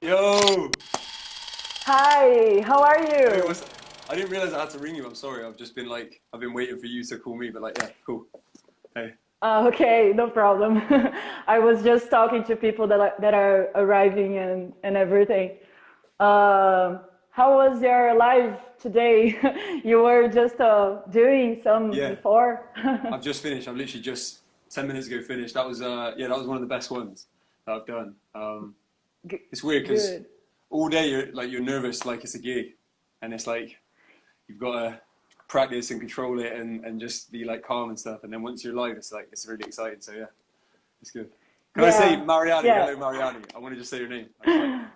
Yo! Hi, how are Hey, you? I didn't realize I had to ring you. I'm sorry. I've been waiting for you to call me, but like, yeah, cool. Hey. Okay, no problem. I was just talking to people that are arriving and everything. How was your live today? You were just doing some Yeah, before? I've just finished. I've literally just 10 minutes ago finished. That was one of the best ones that I've done. G- It's weird because Good. all day you're nervous like it's a gig, and it's like you've got to practice and control it and just be like calm and stuff. And then once you're live, it's really exciting. So yeah, it's good. Can I say Yeah, Mariani? yeah. Hello, Mariani. I want to just say your name. I just like that.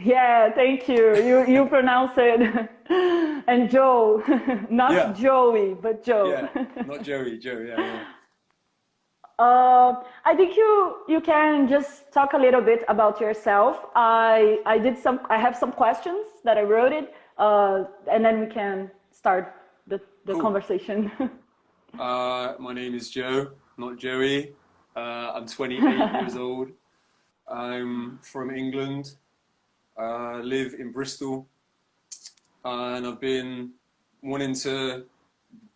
Yeah, thank you. You pronounce it. And Joe, not Yeah, Joey, but Joe. yeah. Not Joey, Joe. Yeah, yeah. I think you can just talk a little bit about yourself. I have some questions that I wrote it, and then we can start the Cool. conversation. My name is Joe, not Joey. I'm 28 years old. I'm from England. Live in Bristol, and I've been wanting to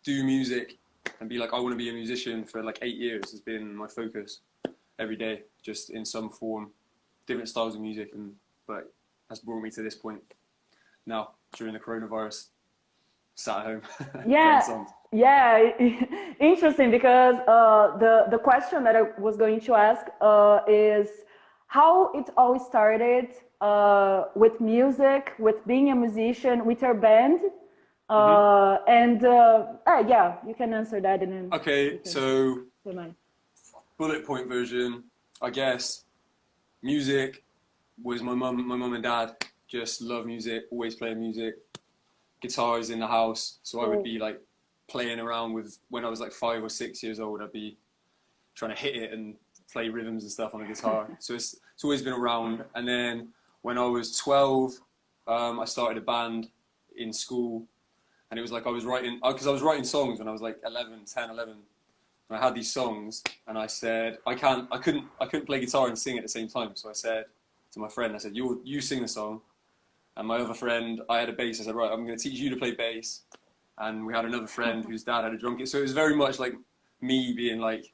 do music and be like, I want to be a musician for like 8 years. Has been my focus every day, just in some form, different styles of music, but has brought me to this point now during the coronavirus, sat at home playing Yeah, songs. yeah, interesting because the question that I was going to ask is how it all started with music, with being a musician, with your band, Hmm. yeah, you can answer that and then we Okay, can so say mine. bullet point version, I guess. Music was my mum and dad just love music, always playing music. Guitars in the house, so I would Cool. be like playing around with when I was like 5 or 6 years old. I'd be trying to hit it and play rhythms and stuff on the guitar. So it's always been around. And then when I was 12, I started a band in school, and it was like I was writing because I was writing songs when I was like 11, 10, 11. And I had these songs, and I said I couldn't play guitar and sing at the same time. So I said to my friend, I said, you sing the song, and my other friend, I had a bass. I said, right, I'm going to teach you to play bass. And we had another friend whose dad had a drum kit. So it was very much like me being like,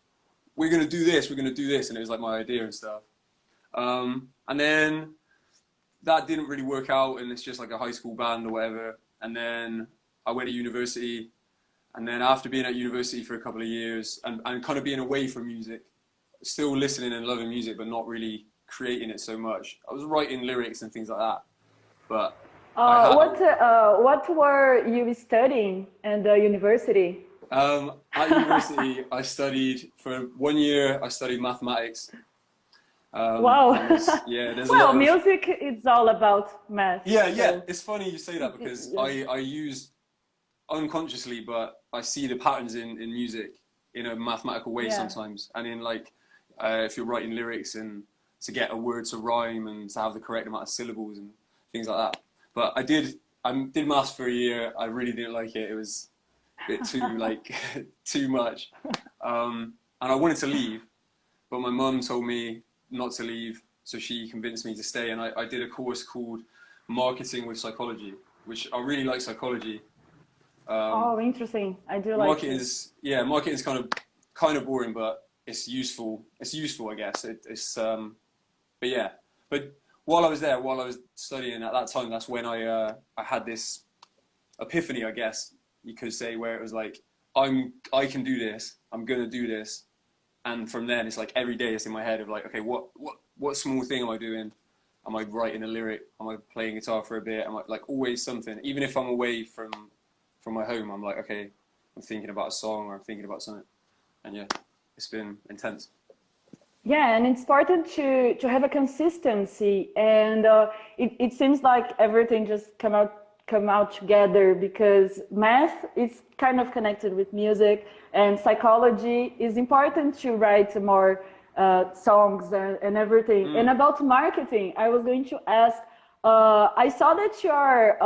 we're going to do this, we're going to do this. And it was like my idea and stuff. And then that didn't really work out, and it's just like a high school band or whatever. And then I went to university. And then after being at university for a couple of years and kind of being away from music, still listening and loving music, but not really creating it so much, I was writing lyrics and things like that. But I had What were you studying in the university? at university I studied for 1 year. I studied mathematics. Wow. And there's a Well, lot of music is all about math, yeah. so It's funny you say that because yeah. I use unconsciously, but I see the patterns in music in a mathematical way Yeah. sometimes, and in like if you're writing lyrics and to get a word to rhyme and to have the correct amount of syllables and things like that. But I did maths for a year. I really didn't like it. It was a bit too like too much, and I wanted to leave, but my mum told me not to leave, so she convinced me to stay. And I did a course called Marketing with Psychology, which I really like psychology. Um, Oh, interesting. I do like marketing to. is yeah, marketing is kind of boring, but it's useful. It's useful, I guess. But yeah, but while I was there, while I was studying at that time, that's when I had this epiphany, I guess you could say, where it was like I can do this. I'm gonna do this, and from then it's like every day it's in my head of like, okay, what small thing am I doing? Am I writing a lyric? Am I playing guitar for a bit? Am I like always something? Even if I'm away from my home, I'm like, okay, I'm thinking about a song or I'm thinking about something. And yeah, it's been intense. Yeah, and it's important to have a consistency, and it seems like everything just come out together because math is kind of connected with music, and psychology is important to write more songs and everything. And Mm, about marketing, I was going to ask. I saw that your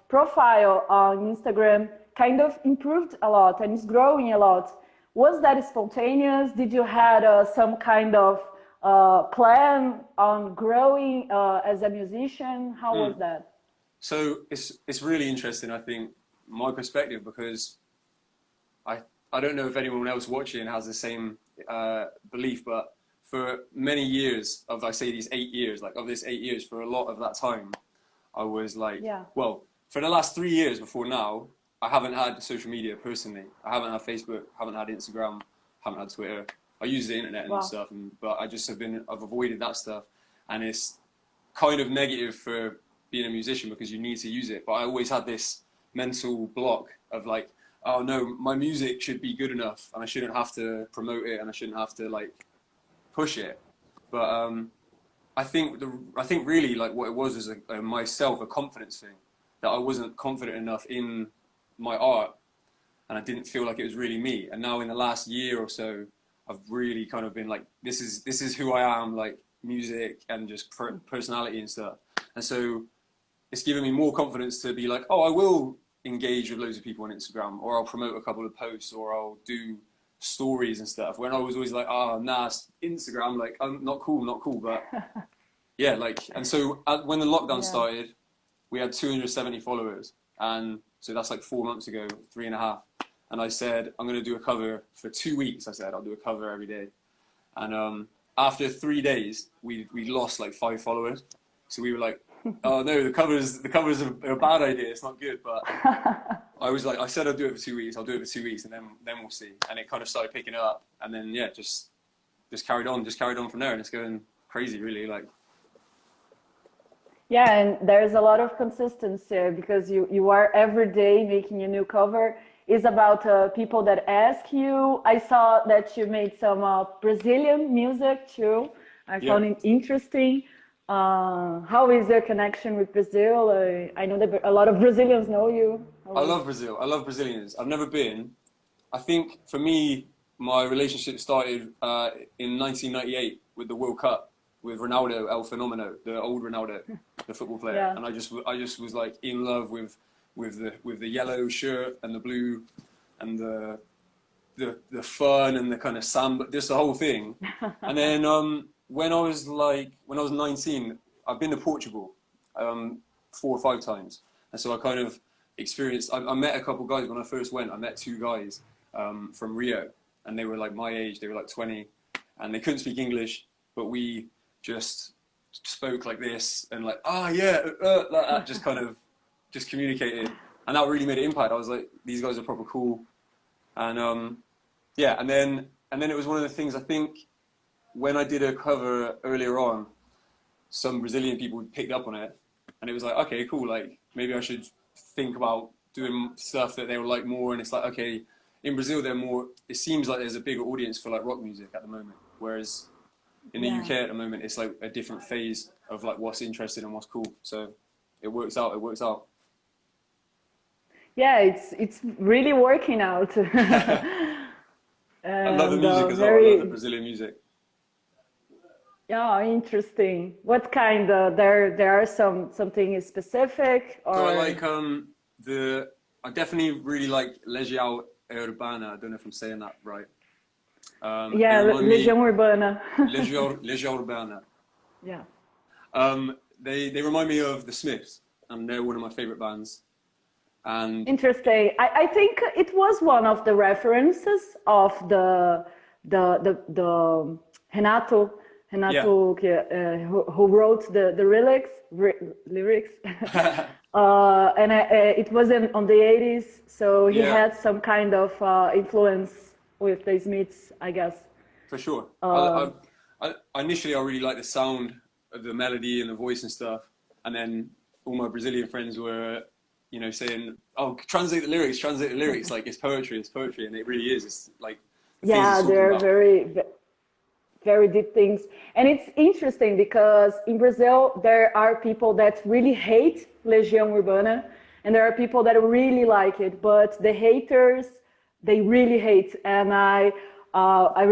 profile on Instagram kind of improved a lot and is growing a lot. Was that spontaneous? Did you had some kind of plan on growing as a musician? How was that? So it's really interesting, I think, my perspective, because I don't know if anyone else watching has the same belief, but for many years of, I say these 8 years, like of this 8 years, for a lot of that time, I was like, well, for the last 3 years before now, I haven't had social media personally. I haven't had Facebook, haven't had Instagram, haven't had Twitter. I use the internet and stuff, but I just I've avoided that stuff. And it's kind of negative for being a musician because you need to use it. But I always had this mental block of like, oh no, my music should be good enough and I shouldn't have to promote it and I shouldn't have to like push it. But I think really like what it was myself, a confidence thing, that I wasn't confident enough in my art and I didn't feel like it was really me. And now in the last year or so, I've really kind of been like, this is who I am, like music and just personality and stuff. And so it's given me more confidence to be like, oh, I will engage with loads of people on Instagram, or I'll promote a couple of posts, or I'll do stories and stuff. When I was always like, oh, nah, Instagram, like, I'm not cool. But yeah, like, and so when the lockdown started, we had 270 followers. And so that's like 4 months ago, 3.5. And I said, I'm going to do a cover for 2 weeks. I said, I'll do a cover every day. And after 3 days, we lost like 5 followers. So we were like, oh no, the covers are a bad idea. It's not good. But I was like, I said I'll do it for 2 weeks. I'll do it for 2 weeks, and then we'll see. And it kind of started picking it up, and then yeah, just carried on from there, and it's going crazy, really. Like, yeah, and there's a lot of consistency because you are every day making a new cover. It's about people that ask you. I saw that you made some Brazilian music too. I found it interesting. How is your connection with Brazil? I know that a lot of Brazilians know you. I love Brazil. I love Brazilians. I've never been. I think for me, my relationship started in 1998 with the World Cup with Ronaldo El Fenomeno, the old Ronaldo, the football player. Yeah. And I just was like in love with the yellow shirt and the blue and the fun and the kind of samba, just the whole thing. And then when I was 19, I've been to Portugal 4 or 5 times. And so I kind of experienced, I met a couple guys when I first went. I met 2 guys from Rio, and they were like my age, they were like 20, and they couldn't speak English, but we just spoke like this and like, like that, just kind of just communicated. And that really made an impact. I was like, these guys are proper cool. And yeah, and then it was one of the things, I think, when I did a cover earlier on, some Brazilian people picked up on it, and it was like, okay, cool, like maybe I should think about doing stuff that they will like more. And it's like, okay, in Brazil they're more, it seems like there's a bigger audience for like rock music at the moment, whereas in the UK at the moment it's like a different phase of like what's interesting and what's cool. So it works out. Yeah, it's really working out. I love the music as well. I love the Brazilian music. Yeah, interesting. What kind? There are something specific, or? So I like I definitely really like Legião Urbana. I don't know if I'm saying that right. Legião Urbana. Legião Urbana. Yeah. They remind me of the Smiths, and they're one of my favorite bands. And interesting. I think it was one of the references of the Renato, who wrote the lyrics. And it was on the 80s, so he had some kind of influence with the Smiths, I guess. For sure. Initially, I really liked the sound of the melody and the voice and stuff, and then all my Brazilian friends were, saying, "Oh, translate the lyrics, like it's poetry," and it really is. It's like they're very, very deep things, and it's interesting because in Brazil there are people that really hate Legião Urbana, and there are people that really like it. But the haters, they really hate. And I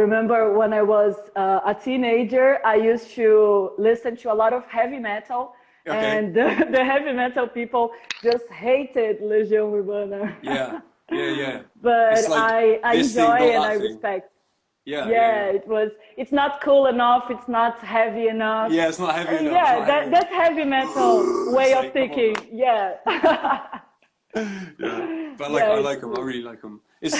remember when I was a teenager, I used to listen to a lot of heavy metal. Okay. And the heavy metal people just hated Legião Urbana. Yeah. But like I enjoy and I respect. Yeah, yeah, Yeah, yeah. it was. It's not cool enough. It's not heavy enough. Yeah, it's not heavy enough. It's Yeah, not heavy enough. that's heavy metal It's way of like, come on, thinking. man. Yeah. Yeah, but like Yeah, I it's like them. I cool. really like them. It's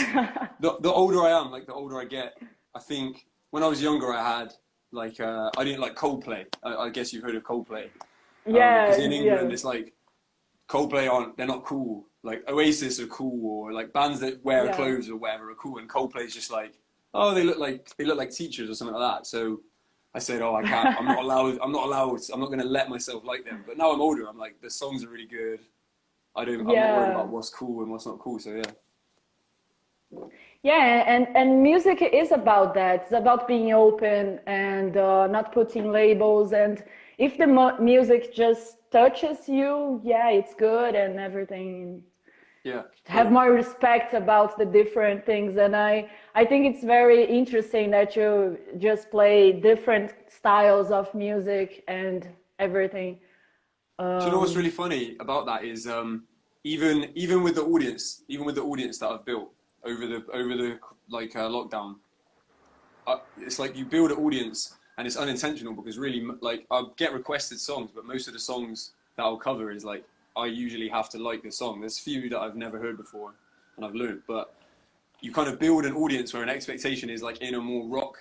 the older I am, like the older I get. I think when I was younger, I had like I didn't like Coldplay. I guess you've heard of Coldplay, because Yeah, in England yeah, it's like Coldplay aren't they're not cool. Like Oasis are cool, or like bands that wear yeah. clothes or whatever are cool, and Coldplay's just like, oh, they look like teachers or something like that. So I said, oh, I can't. I'm not allowed. I'm not allowed. I'm not going to let myself like them. But now I'm older. I'm like, the songs are really good. I'm not worried Yeah. about what's cool and what's not cool. So yeah. Yeah, and music is about that. It's about being open and not putting labels. And if the music just touches you, yeah, it's good and everything. Yeah, Have totally. more respect about the different things. And I think it's very interesting that you just play different styles of music and everything. Do you know what's Um, really funny about that is even with the audience that I've built over the like lockdown, it's like you build an audience and it's unintentional because really like I get requested songs, but most of the songs that I'll cover is like I usually have to like the song. There's few that I've never heard before and I've learned, but you kind of build an audience where an expectation is like in a more rock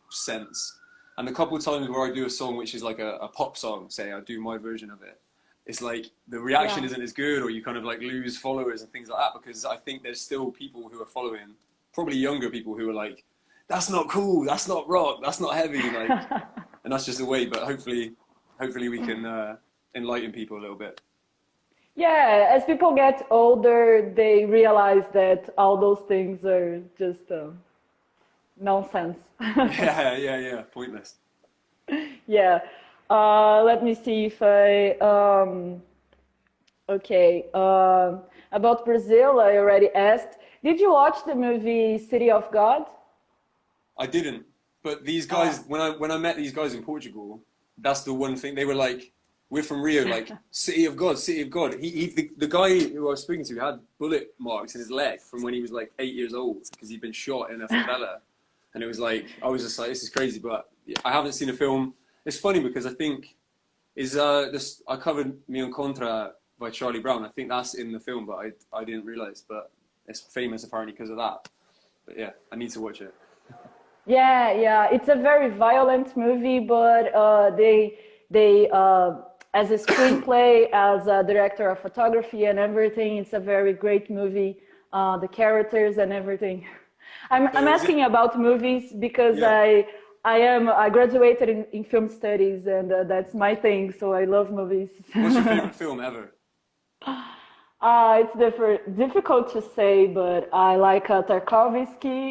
sense. And the couple of times where I do a song which is like a pop song, say I do my version of it, it's like the reaction yeah. isn't as good, or you kind of like lose followers and things like that, because I think there's still people who are following, probably younger people who are like, that's not cool, that's not rock, that's not heavy, like, and that's just the way. But hopefully we can enlighten people a little bit. Yeah, as people get older, they realize that all those things are just nonsense. Yeah, yeah, yeah, pointless. Yeah. Let me see if I. Okay. About Brazil, I already asked. Did you watch the movie City of God? I didn't. But these Uh, guys, when I met these guys in Portugal, that's the one thing they were like. We're from Rio, like City of God, City of God. The guy who I was speaking to had bullet marks in his leg from when he was like 8 years old because he'd been shot in a favela, and it was like I was just like, this is crazy. But I haven't seen a film. It's funny because I think is this I covered Me on Contra by Charlie Brown. I think that's in the film, but I didn't realize. But it's famous apparently because of that. But yeah, I need to watch it. yeah, yeah. It's a very violent movie, but they as a screenplay, as a director of photography and everything, it's a very great movie. The characters and everything. So I'm is it? asking about movies because Yeah. I graduated in film studies and that's my thing. So I love movies. What's your favorite film ever? It's difficult to say, but I like Tarkovsky,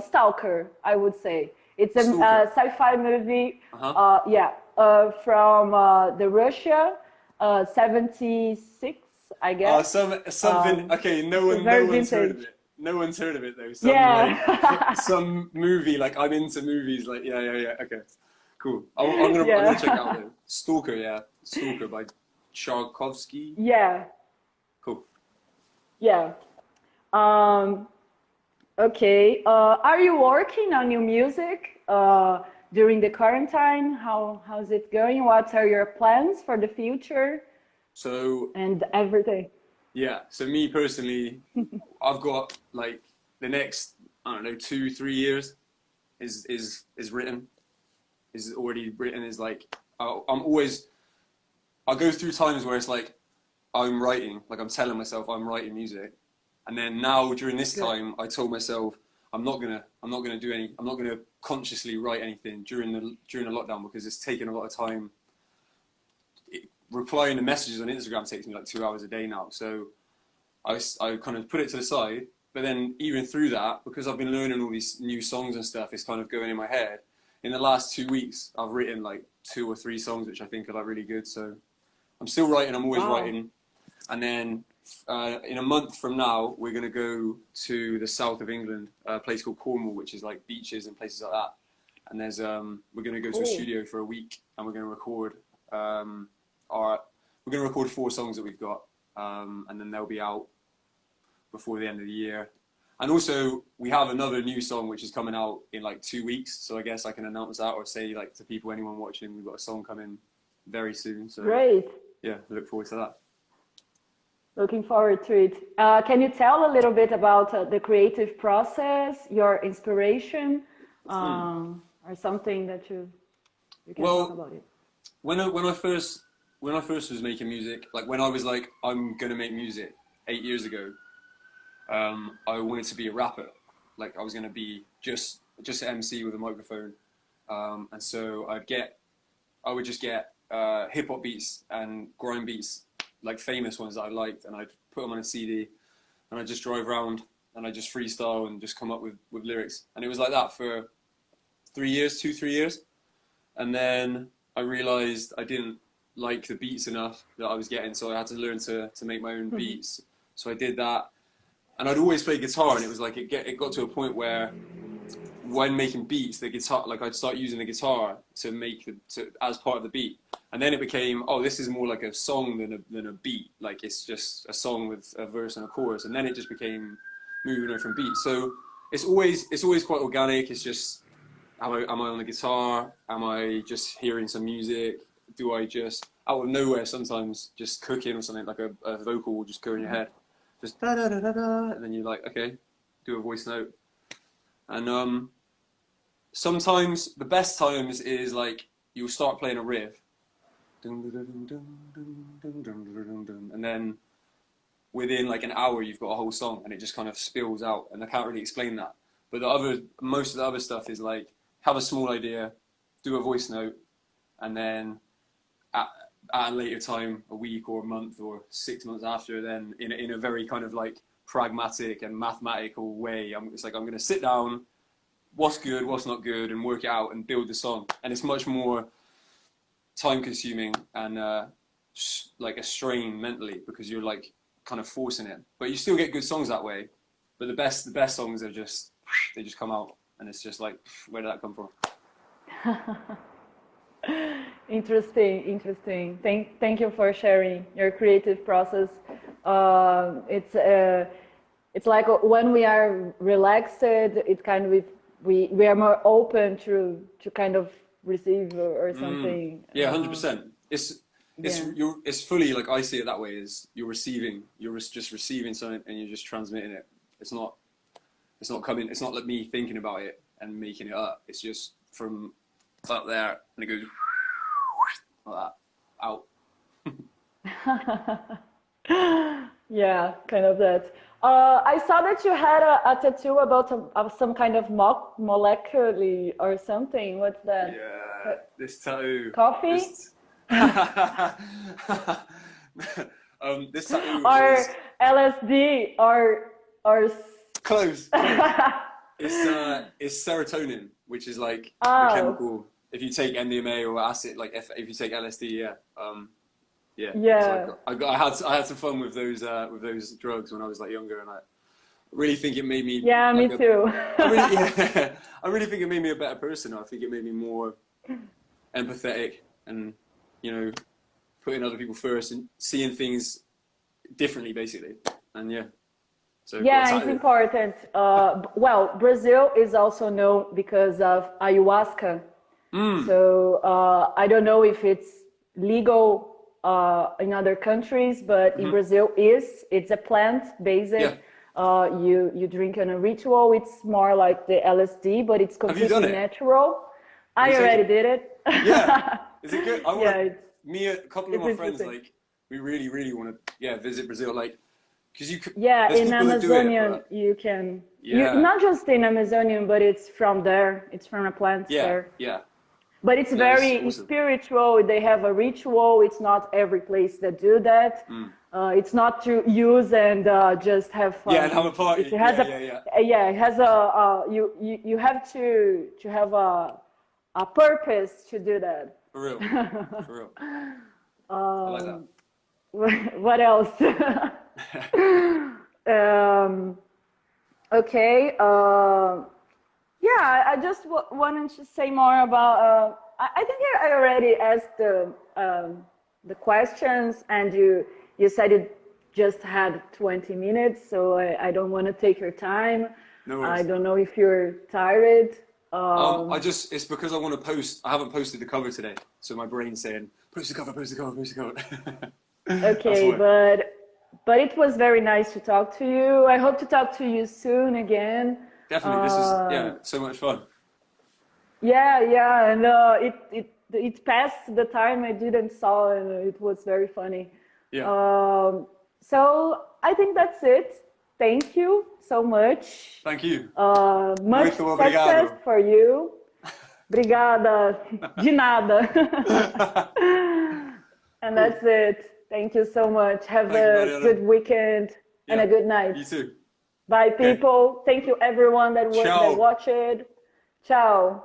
Stalker, I would say. It's a Stalker. sci-fi movie, Uh huh. yeah, from the Russia, 76, I guess. Something. Okay, It's no very one's heard of vintage. it. No one's heard of it though. Yeah, Some movie like I'm into movies. Like yeah, yeah, yeah. Okay, cool. I'm gonna check it out yeah, though. Stalker, yeah, Stalker by Tchaikovsky. yeah, Cool. yeah. Um, Okay. Are you working on new music during the quarantine? How's it going? What are your plans for the future So and everything? yeah, so me personally, I've got like the next I don't know 2 3 years is written, is already written. Is like I'm always I go through times where it's like I'm writing, like I'm telling myself I'm writing music, and then now during this Good. time I told myself I'm not gonna do any I'm not gonna consciously write anything during the lockdown because it's taken a lot of time. Replying to messages on Instagram takes me like 2 hours a day now, so I kind of put it to the side. But then even through that, because I've been learning all these new songs and stuff, it's kind of going in my head. In the last 2 weeks, I've written like 2 or 3 songs which I think are like really good. So I'm still writing. I'm always Wow. writing. And then in a month from now, we're going to go to the south of England, a place called Cornwall, which is like beaches and places like that. And there's we're going to go to a Cool. studio for a week, and we're going to record our we're going to record 4 songs that we've got, and then they'll be out before the end of the year. And also, we have another new song which is coming out in like 2 weeks. So I guess I can announce that or say like to people, anyone watching, we've got a song coming very soon. So Great. yeah, look forward to that. Looking forward to it. Can you tell a little bit about the creative process, your inspiration, or something that you can talk about it? When I first was making music, like when I was like, I'm gonna make music 8 years ago, I wanted to be a rapper. Like I was gonna be just an MC with a microphone, and so I would just get hip hop beats and grime beats, like famous ones that I liked, and I'd put them on a CD, and I'd just drive around and I'd just freestyle and just come up with lyrics, and it was like that for 3 years, 2-3 years, and then I realized I didn't like the beats enough that I was getting, so I had to learn to make my own beats. So I did that, and I'd always play guitar, and it was like it got to a point where when making beats, the guitar, like I'd start using the guitar as part of the beat, and then it became, oh, this is more like a song than a beat, like it's just a song with a verse and a chorus, and then it just became moving on from beats. So it's always quite organic. It's just, am I on the guitar? Am I just hearing some music? Do I just out of nowhere sometimes just cooking or something, like a vocal will just go in your head, just da da da da da, and then you're like, okay, do a voice note. And sometimes the best times is like you'll start playing a riff, and then within like an hour you've got a whole song, and it just kind of spills out, and I can't really explain that. But most of the other stuff is like have a small idea, do a voice note, and then at a later time, a week or a month or 6 months after, then in a very kind of like pragmatic and mathematical way, it's like I'm going to sit down, what's good, what's not good, and work it out and build the song. And it's much more time consuming and like a strain mentally, because you're like kind of forcing it. But you still get good songs that way. But the best songs are just, they just come out, and it's just like, where did that come from? Interesting. Thank you for sharing your creative process. It's like when we are relaxed, it kind of we are more open to kind of receive or something. Yeah, 100%. It's fully, like I see it that way, is you're just receiving something and you're just transmitting it. It's not coming. It's not like me thinking about it and making it up. It's just from up there, and it goes like that, out. Yeah, kind of that. I saw that you had a tattoo about some kind of molecular or something. What's that? Yeah, this tattoo. Coffee? This tattoo or is LSD or close. It's serotonin, which is like the chemical. If you take MDMA or acid, like if you take LSD, yeah. So I had some fun with those drugs when I was like younger, and I really think it made me. Yeah, like me too. I really think it made me a better person. I think it made me more empathetic, and putting other people first and seeing things differently, basically. And yeah. So yeah, it's important. Well, Brazil is also known because of ayahuasca. So I don't know if it's legal in other countries, but in Brazil it's a plant based. Yeah. You drink on a ritual. It's more like the LSD, but it's completely natural. I already did it. Yeah, is it good? A couple of my friends, like, we really want to visit Brazil, like, because you could. Yeah, in Amazonian you can. Yeah. Not just in Amazonian, but it's from there. It's from a plant there. Yeah. But it's very awesome. Spiritual. They have a ritual. It's not every place that do that. It's not to use and just have fun. Yeah, and have a party. It has it has a you have to have a purpose to do that. For real. I like that. What else? Okay. Yeah, I just wanted to say more about. I think I already asked the questions, and you said just had 20 minutes, so I don't want to take your time. No I worries. don't know if you're tired. It's because I want to post. I haven't posted the cover today, so my brain's saying, post the cover, post the cover, post the cover. That's Okay, why. but it was very nice to talk to you. I hope to talk to you soon again. Definitely, this is, yeah, so much fun. Yeah, and it passed the time I didn't saw, and it was very funny. Yeah. So I think that's it. Thank you so much. Thank you. Much Muito success obrigado. for you. Obrigada. De nada. And that's it. Thank you so much. Have Thank you, a Mariana. good weekend and a good night. You too. Bye, Okay. people. Thank you, everyone that Ciao. watched. Ciao.